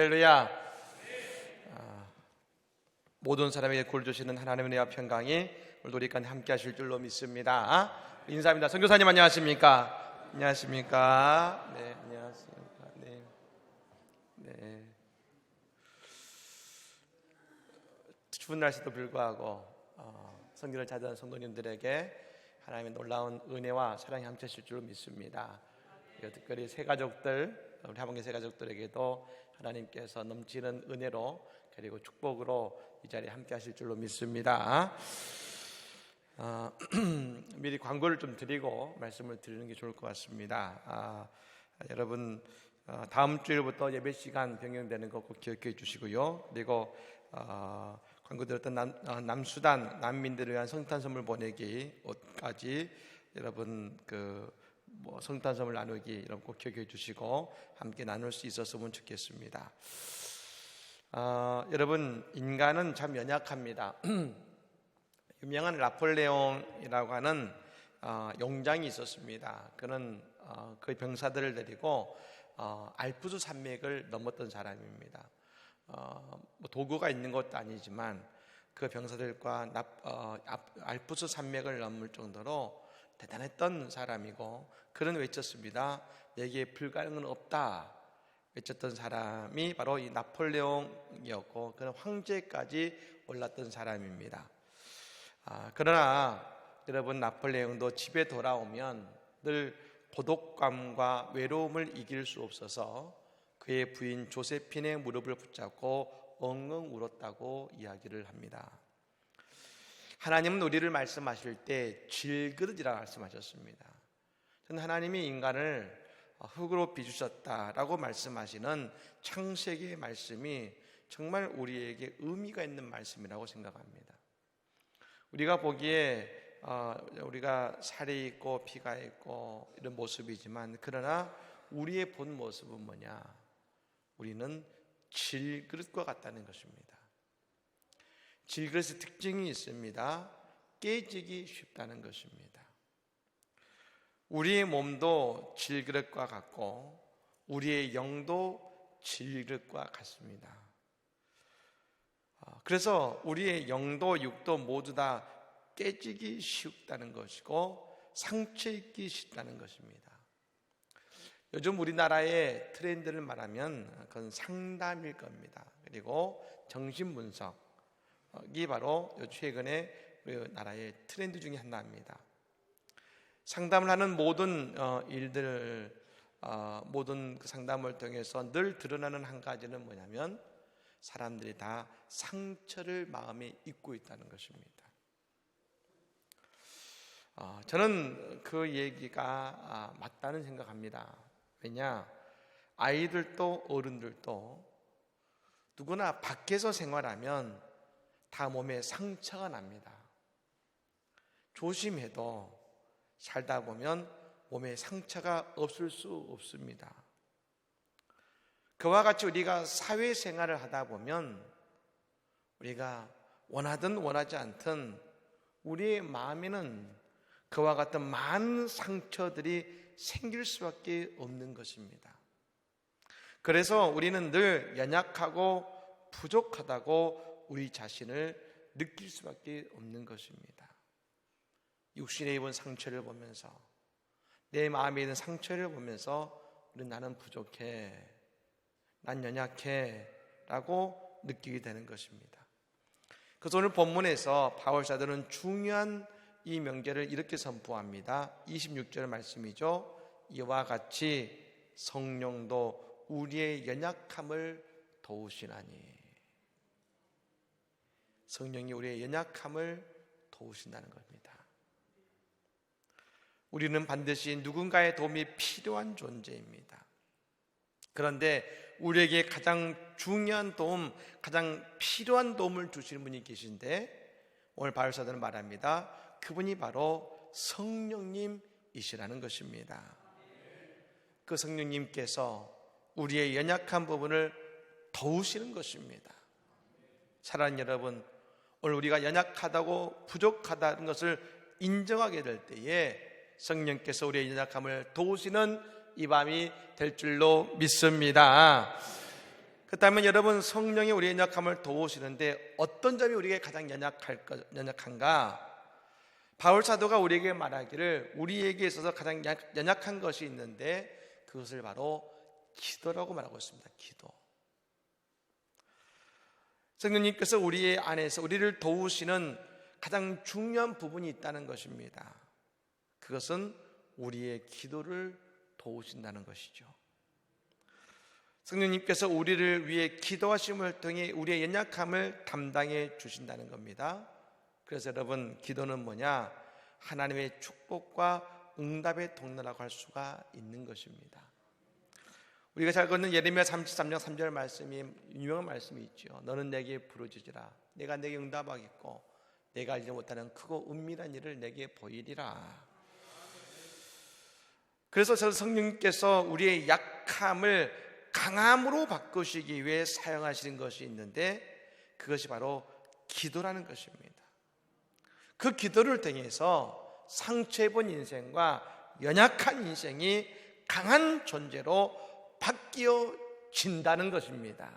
할렐루야. 모든 사람에게 구원을 주시는 하나님의 은혜와 평강이 오늘도 우리 가운데 함께 하실 줄로 믿습니다. 인사합니다. 선교사님 안녕하십니까? 안녕하십니까? 네, 안녕하십니까? 네. 추운 날씨도 불구하고 성경을 찾아온 성도님들에게 하나님의 놀라운 은혜와 사랑이 함께 하실 줄로 믿습니다. 특별히 새가족들, 우리 하봉교 새가족들에게도 하나님께서 넘치는 은혜로 그리고 축복으로 이 자리에 함께 하실 줄로 믿습니다. 미리 광고를 좀 드리고 말씀을 드리는 게 좋을 것 같습니다. 여러분 다음 주일부터 예배 시간 변경되는 거 꼭 기억해 주시고요. 그리고 광고 드렸던 남수단 난민들을 위한 성탄 선물 보내기 옷까지 여러분 성탄 선물 나누기 여러분 꼭 기억해 주시고 함께 나눌 수 있었으면 좋겠습니다. 여러분 인간은 참 연약합니다. 유명한 나폴레옹이라고 하는 용장이 있었습니다. 그는 그 병사들을 데리고 알프스 산맥을 넘었던 사람입니다. 도구가 있는 것도 아니지만 그 병사들과 알프스 산맥을 넘을 정도로 대단했던 사람이고 그는 외쳤습니다. 내게 불가능은 없다 외쳤던 사람이 바로 이 나폴레옹이었고 그는 황제까지 올랐던 사람입니다. 그러나 여러분 나폴레옹도 집에 돌아오면 늘 고독감과 외로움을 이길 수 없어서 그의 부인 조세핀의 무릎을 붙잡고 엉엉 울었다고 이야기를 합니다. 하나님은 우리를 말씀하실 때 질그릇이라 말씀하셨습니다. 저는 하나님이 인간을 흙으로 빚으셨다라고 말씀하시는 창세기의 말씀이 정말 우리에게 의미가 있는 말씀이라고 생각합니다. 우리가 보기에 우리가 살이 있고 피가 있고 이런 모습이지만 그러나 우리의 본 모습은 뭐냐? 우리는 질그릇과 같다는 것입니다. 질그릇의 특징이 있습니다. 깨지기 쉽다는 것입니다. 우리의 몸도 질그릇과 같고 우리의 영도 질그릇과 같습니다. 그래서 우리의 영도 육도 모두 다 깨지기 쉽다는 것이고 상처 입기 쉽다는 것입니다. 요즘 우리나라의 트렌드를 말하면 그건 상담일 겁니다. 그리고 정신분석이 바로 최근에 우리나라의 트렌드 중에 하나입니다. 상담을 하는 모든 일들, 모든 상담을 통해서 늘 드러나는 한 가지는 뭐냐면 사람들이 다 상처를 마음에 입고 있다는 것입니다. 저는 그 얘기가 맞다는 생각합니다. 왜냐? 아이들도 어른들도 누구나 밖에서 생활하면 다 몸에 상처가 납니다. 조심해도 살다 보면 몸에 상처가 없을 수 없습니다. 그와 같이 우리가 사회생활을 하다 보면 우리가 원하든 원하지 않든 우리의 마음에는 그와 같은 많은 상처들이 생길 수밖에 없는 것입니다. 그래서 우리는 늘 연약하고 부족하다고 우리 자신을 느낄 수밖에 없는 것입니다. 육신에 입은 상처를 보면서 내 마음에 있는 상처를 보면서 우리는 나는 부족해, 난 연약해 라고 느끼게 되는 것입니다. 그래서 오늘 본문에서 바울 사도는 중요한 이 명제를 이렇게 선포합니다. 26절 말씀이죠. 이와 같이 성령도 우리의 연약함을 도우시나니. 성령이 우리의 연약함을 도우신다는 겁니다. 우리는 반드시 누군가의 도움이 필요한 존재입니다. 그런데 우리에게 가장 중요한 도움, 가장 필요한 도움을 주시는 분이 계신데 오늘 바울 사도는 말합니다. 그분이 바로 성령님이시라는 것입니다. 그 성령님께서 우리의 연약한 부분을 도우시는 것입니다. 사랑하는 여러분, 오늘 우리가 연약하다고 부족하다는 것을 인정하게 될 때에 성령께서 우리의 연약함을 도우시는 이 밤이 될 줄로 믿습니다. 그렇다면 여러분, 성령이 우리의 연약함을 도우시는데 어떤 점이 우리에게 가장 연약한가? 바울 사도가 우리에게 말하기를 우리에게 있어서 가장 연약한 것이 있는데 그것을 바로 기도라고 말하고 있습니다. 기도. 성령님께서 우리의 안에서 우리를 도우시는 가장 중요한 부분이 있다는 것입니다. 그것은 우리의 기도를 도우신다는 것이죠. 성령님께서 우리를 위해 기도하심을 통해 우리의 연약함을 담당해 주신다는 겁니다. 그래서 여러분, 기도는 뭐냐? 하나님의 축복과 응답의 통로라고 할 수가 있는 것입니다. 우리가 잘 걷는 예레미야 33장 3절 말씀이 유명한 말씀이 있죠. 너는 내게 부르짖으라. 내가 내게 응답하겠고 내가 알지 못하는 크고 은밀한 일을 내게 보이리라. 그래서 성령님께서 우리의 약함을 강함으로 바꾸시기 위해 사용하시는 것이 있는데 그것이 바로 기도라는 것입니다. 그 기도를 통해서 상처입은 인생과 연약한 인생이 강한 존재로 바뀌어진다는 것입니다.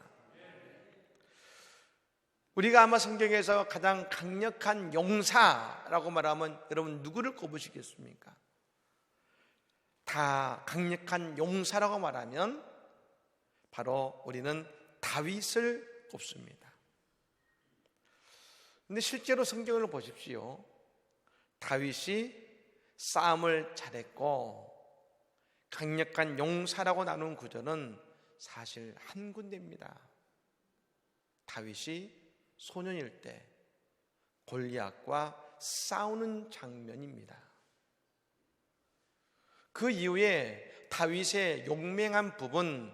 우리가 아마 성경에서 가장 강력한 용사라고 말하면 여러분 누구를 꼽으시겠습니까? 다 강력한 용사라고 말하면 바로 우리는 다윗을 꼽습니다. 근데 실제로 성경을 보십시오. 다윗이 싸움을 잘했고 강력한 용사라고 나눈 구절은 사실 한 군데입니다. 다윗이 소년일 때 골리앗과 싸우는 장면입니다. 그 이후에 다윗의 용맹한 부분,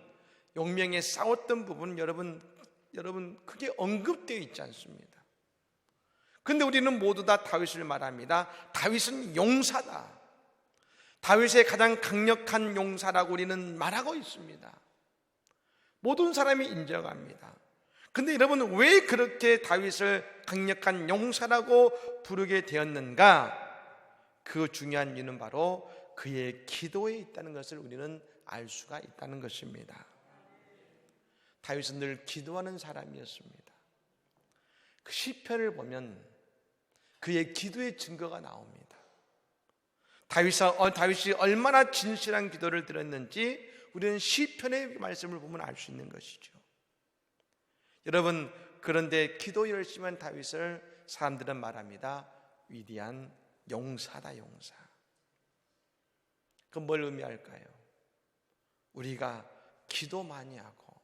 용맹에 싸웠던 부분 여러분 크게 언급되어 있지 않습니다. 그런데 우리는 모두 다 다윗을 말합니다. 다윗은 용사다. 다윗의 가장 강력한 용사라고 우리는 말하고 있습니다. 모든 사람이 인정합니다. 그런데 여러분, 왜 그렇게 다윗을 강력한 용사라고 부르게 되었는가? 그 중요한 이유는 바로 그의 기도에 있다는 것을 우리는 알 수가 있다는 것입니다. 다윗은 늘 기도하는 사람이었습니다. 그 시편을 보면 그의 기도의 증거가 나옵니다. 다윗이 얼마나 진실한 기도를 드렸는지 우리는 시편의 말씀을 보면 알 수 있는 것이죠. 여러분, 그런데 기도 열심히 한 다윗을 사람들은 말합니다. 위대한 용사다, 용사. 그건 뭘 의미할까요? 우리가 기도 많이 하고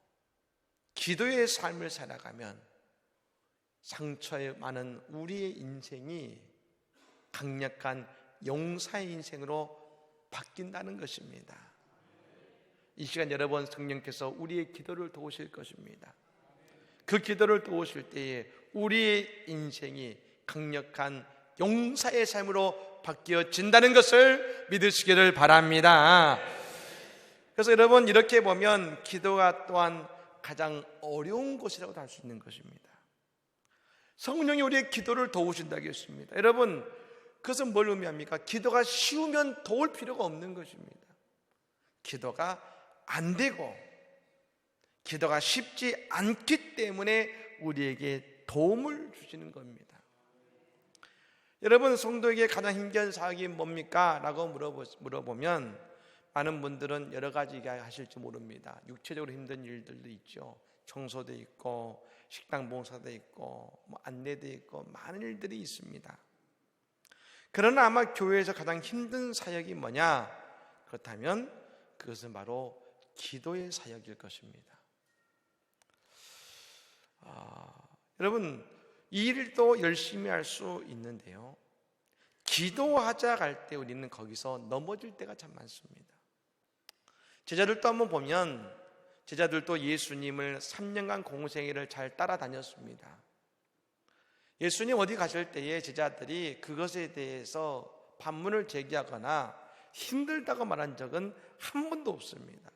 기도의 삶을 살아가면 상처에 많은 우리의 인생이 강력한 용사의 인생으로 바뀐다는 것입니다. 이 시간 여러분, 성령께서 우리의 기도를 도우실 것입니다. 그 기도를 도우실 때에 우리의 인생이 강력한 용사의 삶으로 바뀌어진다는 것을 믿으시기를 바랍니다. 그래서 여러분, 이렇게 보면 기도가 또한 가장 어려운 것이라고 할 수 있는 것입니다. 성령이 우리의 기도를 도우신다고 했습니다. 여러분, 그것은 뭘 의미합니까? 기도가 쉬우면 도울 필요가 없는 것입니다. 기도가 안 되고 기도가 쉽지 않기 때문에 우리에게 도움을 주시는 겁니다. 여러분, 성도에게 가장 힘든 사역이 뭡니까? 라고 물어보면 많은 분들은 여러 가지 하실지 모릅니다. 육체적으로 힘든 일들도 있죠. 청소도 있고 식당 봉사도 있고 안내도 있고 많은 일들이 있습니다. 그러나 아마 교회에서 가장 힘든 사역이 뭐냐? 그렇다면 그것은 바로 기도의 사역일 것입니다. 여러분, 이 일도 열심히 할 수 있는데요, 기도하자 갈 때 우리는 거기서 넘어질 때가 참 많습니다. 제자들도 한번 보면 제자들도 예수님을 3년간 공생애를 잘 따라다녔습니다. 예수님 어디 가실 때에 제자들이 그것에 대해서 반문을 제기하거나 힘들다고 말한 적은 한 번도 없습니다.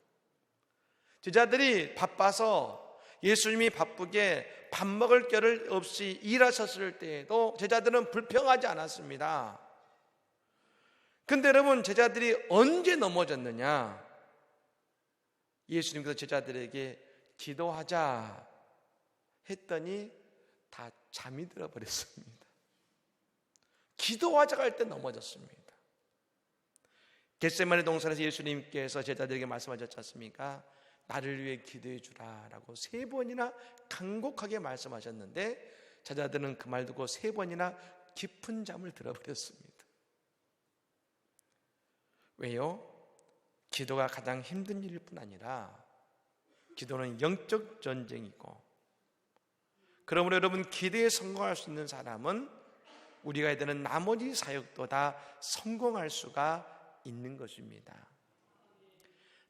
제자들이 바빠서 예수님이 바쁘게 밥 먹을 겨를 없이 일하셨을 때에도 제자들은 불평하지 않았습니다. 근데 여러분, 제자들이 언제 넘어졌느냐? 예수님께서 제자들에게 기도하자 했더니 다 잠이 들어버렸습니다. 기도하자가 할 때 넘어졌습니다. 겟세마네 동산에서 예수님께서 제자들에게 말씀하셨지 않습니까? 나를 위해 기도해 주라라고 3번이나 간곡하게 말씀하셨는데 제자들은 그 말 듣고 3번이나 깊은 잠을 들어버렸습니다. 왜요? 기도가 가장 힘든 일일 뿐 아니라 기도는 영적 전쟁이고, 그러므로 여러분, 기도에 성공할 수 있는 사람은 우리가 해야 되는 나머지 사역도 다 성공할 수가 있는 것입니다.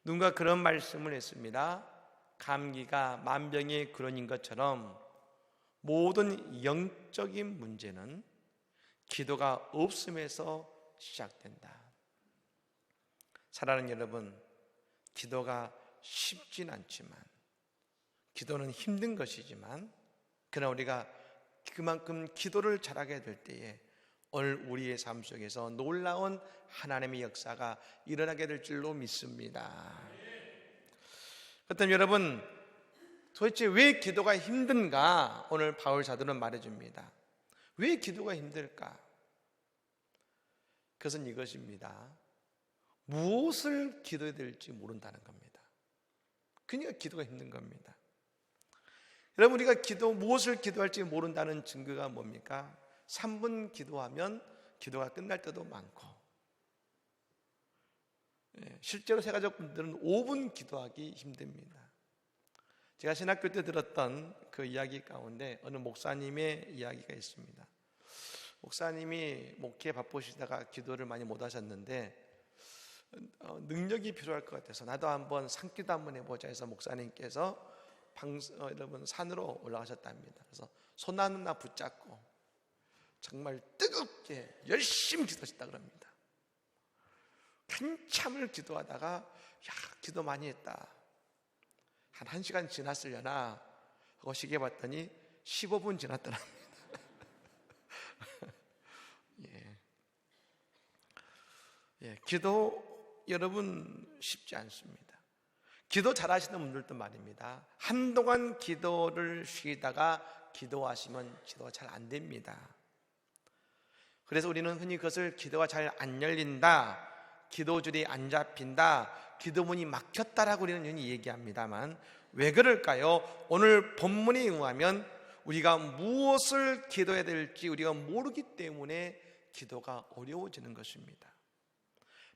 누군가 그런 말씀을 했습니다. 감기가 만병의 근원인 것처럼 모든 영적인 문제는 기도가 없음에서 시작된다. 사랑하는 여러분, 기도가 쉽진 않지만, 기도는 힘든 것이지만, 그러나 우리가 그만큼 기도를 잘하게 될 때에 오늘 우리의 삶 속에서 놀라운 하나님의 역사가 일어나게 될 줄로 믿습니다. 그렇다면 여러분, 도대체 왜 기도가 힘든가? 오늘 바울 사도는 말해줍니다. 왜 기도가 힘들까? 그것은 이것입니다. 무엇을 기도해야 될지 모른다는 겁니다. 그러니까 기도가 힘든 겁니다. 여러분, 우리가 무엇을 기도할지 모른다는 증거가 뭡니까? 3분 기도하면 기도가 끝날 때도 많고, 실제로 세가족 분들은 5분 기도하기 힘듭니다. 제가 신학교 때 들었던 그 이야기 가운데 어느 목사님의 이야기가 있습니다. 목사님이 목회에 바쁘시다가 기도를 많이 못 하셨는데 능력이 필요할 것 같아서 나도 한번 산기도 한번 해보자 해서 목사님께서 여러분 산으로 올라가셨답니다. 그래서 손 하나 붙잡고 정말 뜨겁게 열심히 기도하셨다 그럽니다. 한참을 기도하다가 기도 많이 했다, 한 1시간 지났으려나 하고 시계 봤더니 15분 지났더랍니다. 기도 여러분 쉽지 않습니다. 기도 잘하시는 분들도 말입니다. 한동안 기도를 쉬다가 기도하시면 기도가 잘 안 됩니다. 그래서 우리는 흔히 그것을 기도가 잘 안 열린다, 기도줄이 안 잡힌다, 기도문이 막혔다라고 우리는 흔히 얘기합니다만, 왜 그럴까요? 오늘 본문에 의하면 우리가 무엇을 기도해야 될지 우리가 모르기 때문에 기도가 어려워지는 것입니다.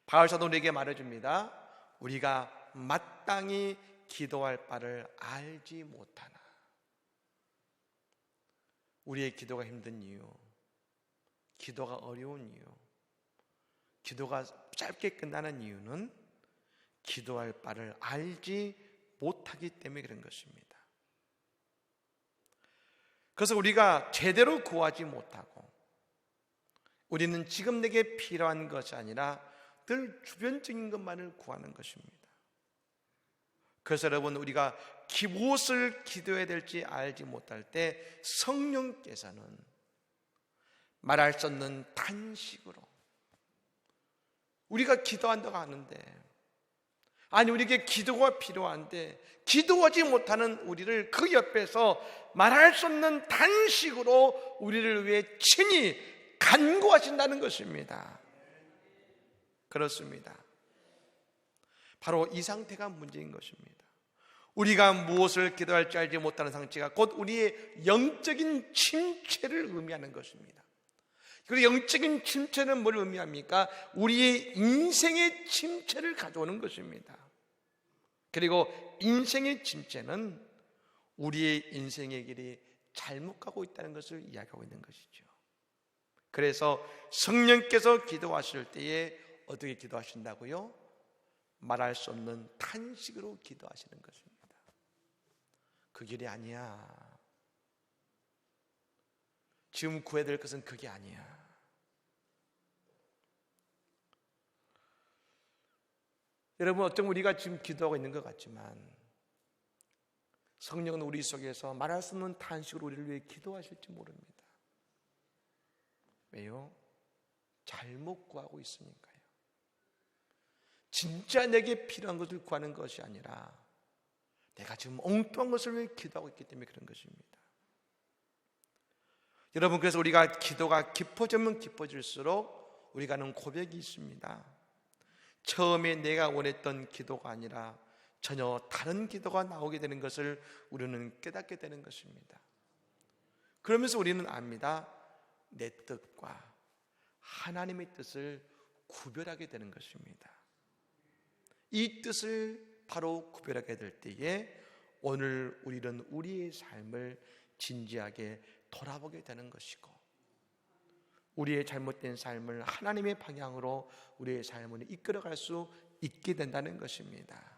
바울 사도는 우리에게 말해줍니다. 우리가 마땅히 기도할 바를 알지 못하나. 우리의 기도가 힘든 이유, 기도가 어려운 이유, 기도가 짧게 끝나는 이유는 기도할 바를 알지 못하기 때문에 그런 것입니다. 그래서 우리가 제대로 구하지 못하고, 우리는 지금 내게 필요한 것이 아니라 늘 주변적인 것만을 구하는 것입니다. 그래서 여러분, 우리가 무엇을 기도해야 될지 알지 못할 때 성령께서는 말할 수 없는 탄식으로 우리가 기도한다고 하는데, 아니 우리에게 기도가 필요한데 기도하지 못하는 우리를 그 옆에서 말할 수 없는 탄식으로 우리를 위해 친히 간구하신다는 것입니다. 그렇습니다. 바로 이 상태가 문제인 것입니다. 우리가 무엇을 기도할지 알지 못하는 상태가 곧 우리의 영적인 침체를 의미하는 것입니다. 그리고 영적인 침체는 뭘 의미합니까? 우리의 인생의 침체를 가져오는 것입니다. 그리고 인생의 침체는 우리의 인생의 길이 잘못 가고 있다는 것을 이야기하고 있는 것이죠. 그래서 성령께서 기도하실 때에 어떻게 기도하신다고요? 말할 수 없는 탄식으로 기도하시는 것입니다. 그 길이 아니야. 지금 구해야 될 것은 그게 아니야. 여러분, 어쩌면 우리가 지금 기도하고 있는 것 같지만 성령은 우리 속에서 말할 수 없는 탄식으로 우리를 위해 기도하실지 모릅니다. 왜요? 잘못 구하고 있으니까요. 진짜 내게 필요한 것을 구하는 것이 아니라 내가 지금 엉뚱한 것을 왜 기도하고 있기 때문에 그런 것입니다. 여러분, 그래서 우리가 기도가 깊어지면 깊어질수록 우리가 하는 고백이 있습니다. 처음에 내가 원했던 기도가 아니라 전혀 다른 기도가 나오게 되는 것을 우리는 깨닫게 되는 것입니다. 그러면서 우리는 압니다. 내 뜻과 하나님의 뜻을 구별하게 되는 것입니다. 이 뜻을 바로 구별하게 될 때에 오늘 우리는 우리의 삶을 진지하게 돌아보게 되는 것이고, 우리의 잘못된 삶을 하나님의 방향으로 우리의 삶을 이끌어갈 수 있게 된다는 것입니다.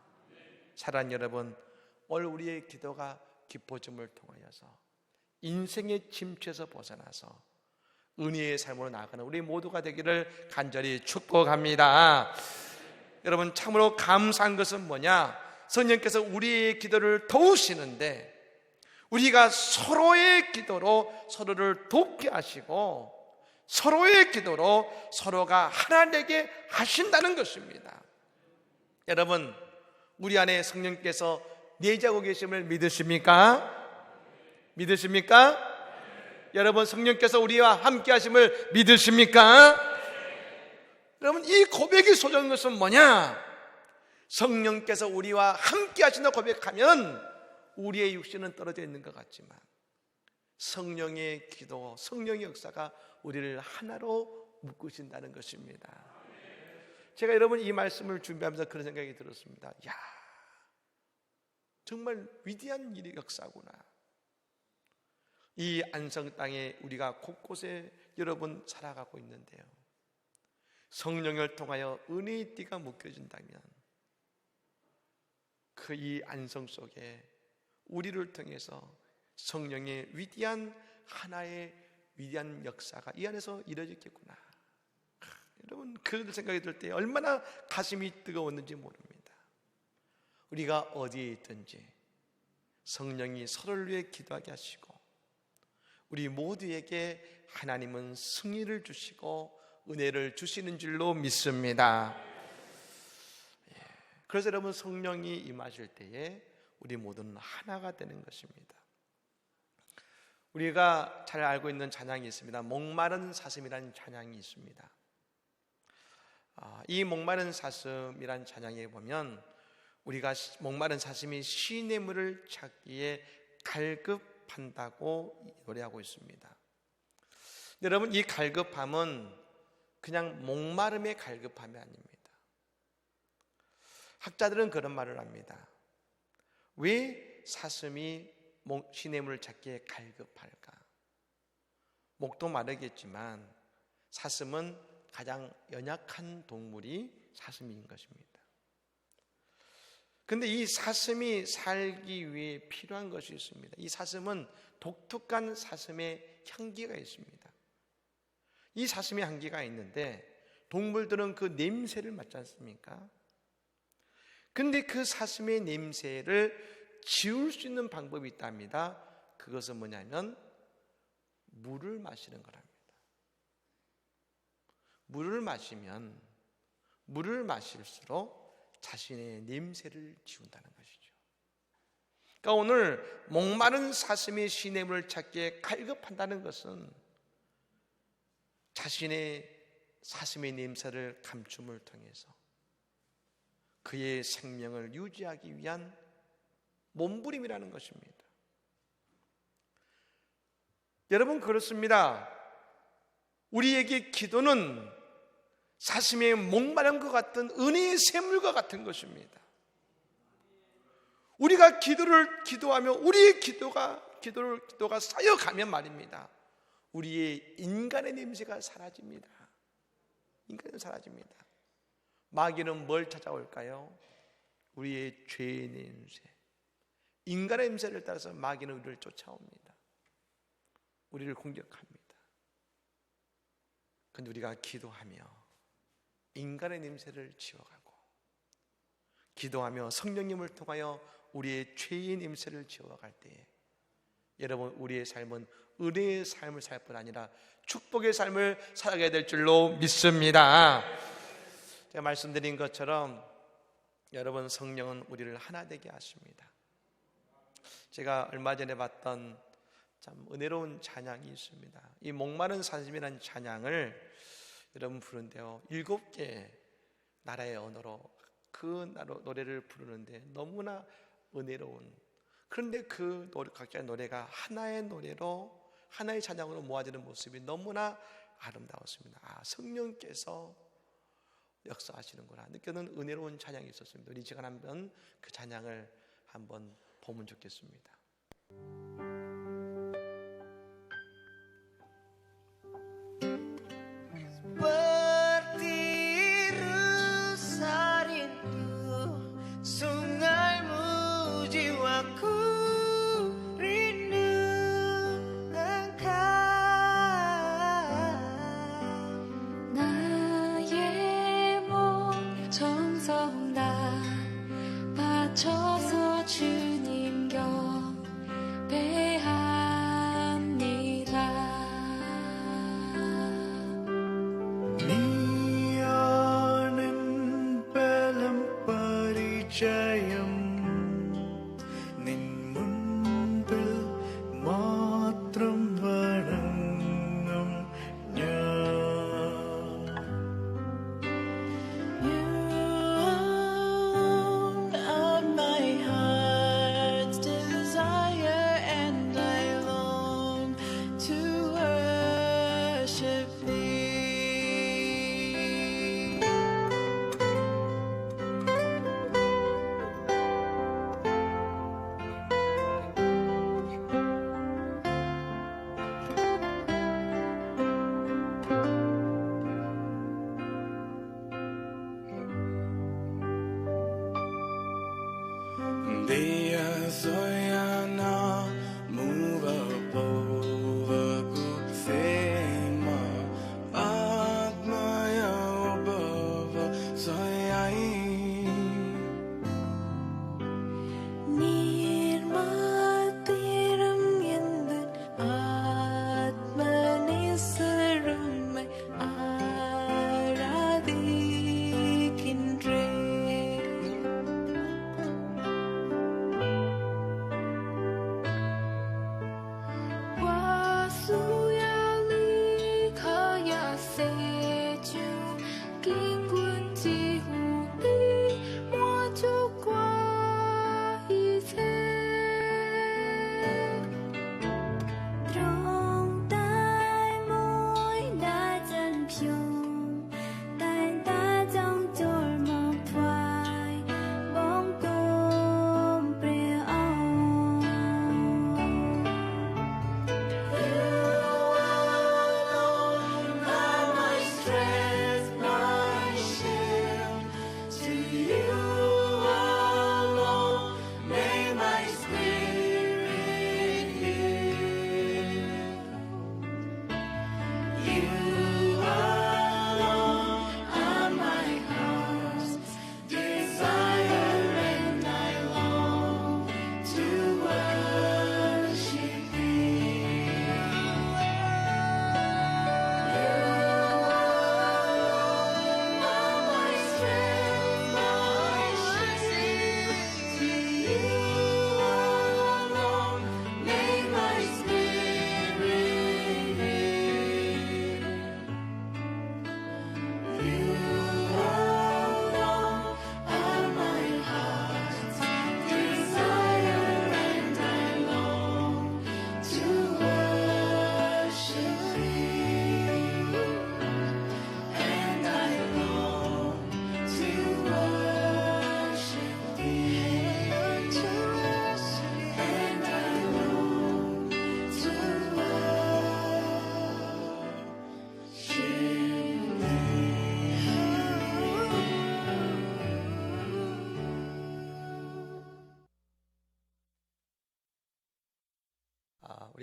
사랑하는 여러분, 오늘 우리의 기도가 깊어짐을 통하여서 인생의 침체에서 벗어나서 은혜의 삶으로 나아가는 우리 모두가 되기를 간절히 축복합니다. 여러분, 참으로 감사한 것은 뭐냐? 성령께서 우리의 기도를 도우시는데 우리가 서로의 기도로 서로를 돕게 하시고 서로의 기도로 서로가 하나 되게 하신다는 것입니다. 여러분, 우리 안에 성령께서 내재하고 계심을 믿으십니까? 믿으십니까? 여러분, 성령께서 우리와 함께 하심을 믿으십니까? 여러분, 이 고백이 소중한 것은 뭐냐? 성령께서 우리와 함께 하신다고 고백하면 우리의 육신은 떨어져 있는 것 같지만 성령의 기도, 성령의 역사가 우리를 하나로 묶으신다는 것입니다. 제가 여러분 이 말씀을 준비하면서 그런 생각이 들었습니다. 야, 정말 위대한 일의 역사구나. 이 안성 땅에 우리가 곳곳에 여러분 살아가고 있는데요, 성령을 통하여 은혜의 띠가 묶여진다면 그 이 안성 속에 우리를 통해서 성령의 위대한 하나의 위대한 역사가 이 안에서 이루어지겠구나. 여러분, 그 생각이 들 때 얼마나 가슴이 뜨거웠는지 모릅니다. 우리가 어디에 있든지 성령이 서로를 위해 기도하게 하시고 우리 모두에게 하나님은 승리를 주시고 은혜를 주시는 줄로 믿습니다. 그래서 여러분, 성령이 임하실 때에 우리 모두는 하나가 되는 것입니다. 우리가 잘 알고 있는 찬양이 있습니다. 목마른 사슴이라는 찬양이 있습니다. 이 목마른 사슴이라는 찬양에 보면 우리가 목마른 사슴이 시냇물을 찾기에 갈급한다고 노래하고 있습니다. 여러분, 이 갈급함은 그냥 목마름의 갈급함이 아닙니다. 학자들은 그런 말을 합니다. 왜 사슴이 시냇물을 찾기에 갈급할까? 목도 마르겠지만 사슴은 가장 연약한 동물이 사슴인 것입니다. 그런데 이 사슴이 살기 위해 필요한 것이 있습니다. 이 사슴은 독특한 사슴의 향기가 있습니다. 이 사슴의 향기가 있는데 동물들은 그 냄새를 맡지 않습니까? 그런데 그 사슴의 냄새를 지울 수 있는 방법이 있답니다. 그것은 뭐냐면 물을 마시는 거랍니다. 물을 마시면 물을 마실수록 자신의 냄새를 지운다는 것이죠. 그러니까 오늘 목마른 사슴이 시냇물을 찾기에 갈급한다는 것은 자신의 사슴의 냄새를 감춤을 통해서 그의 생명을 유지하기 위한 몸부림이라는 것입니다. 여러분, 그렇습니다. 우리에게 기도는 사슴의 목마름과 같은 은혜의 샘물과 같은 것입니다. 우리가 기도하며 우리의 기도가 쌓여가면 말입니다, 우리의 인간의 냄새가 사라집니다. 인간은 사라집니다. 마귀는 뭘 찾아올까요? 우리의 죄의 냄새, 인간의 냄새를 따라서 마귀는 우리를 쫓아옵니다. 우리를 공격합니다. 그런데 우리가 기도하며 인간의 냄새를 지워가고 기도하며 성령님을 통하여 우리의 죄의 냄새를 지워갈 때에 여러분, 우리의 삶은 은혜의 삶을 살 뿐 아니라 축복의 삶을 살아가야 될 줄로 믿습니다. 제가 말씀드린 것처럼 여러분, 성령은 우리를 하나 되게 하십니다. 제가 얼마 전에 봤던 참 은혜로운 찬양이 있습니다. 이 목마른 사슴이라는 찬양을 여러분 부르는데요, 7개 나라의 언어로 그 노래를 부르는데 너무나 은혜로운, 그런데 그 각자의 노래가 하나의 노래로 하나의 찬양으로 모아지는 모습이 너무나 아름다웠습니다. 아, 성령께서 역사하시는구나 느껴는 은혜로운 찬양이 있었습니다. 우리 시간 한번 그 찬양을 한번 보면 좋겠습니다.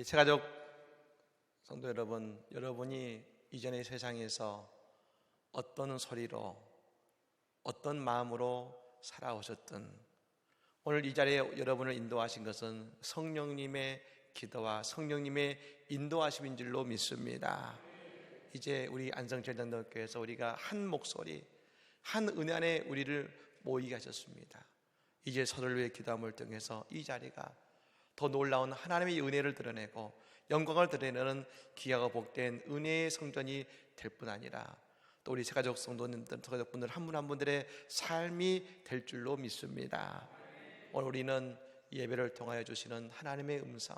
우리 새가족 성도 여러분, 여러분이 이전의 세상에서 어떤 소리로 어떤 마음으로 살아오셨든 오늘 이 자리에 여러분을 인도하신 것은 성령님의 기도와 성령님의 인도하심인 줄로 믿습니다. 이제 우리 안성전장로교회에서 우리가 한 목소리, 한 은혜 안에 우리를 모이게 하셨습니다. 이제 서로를 위해 기도함을 통해서 이 자리가 더 놀라운 하나님의 은혜를 드러내고 영광을 드러내는 귀하고 복된 은혜의 성전이 될 뿐 아니라 또 우리 새가족 성도님들, 새가족분들 한 분 한 분들의 삶이 될 줄로 믿습니다. 오늘 우리는 예배를 통하여 주시는 하나님의 음성,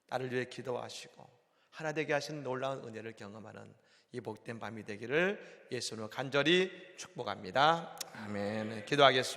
나를 위해 기도하시고 하나 되게 하신 놀라운 은혜를 경험하는 이 복된 밤이 되기를 예수님으로 간절히 축복합니다. 아멘. 기도하겠습니다.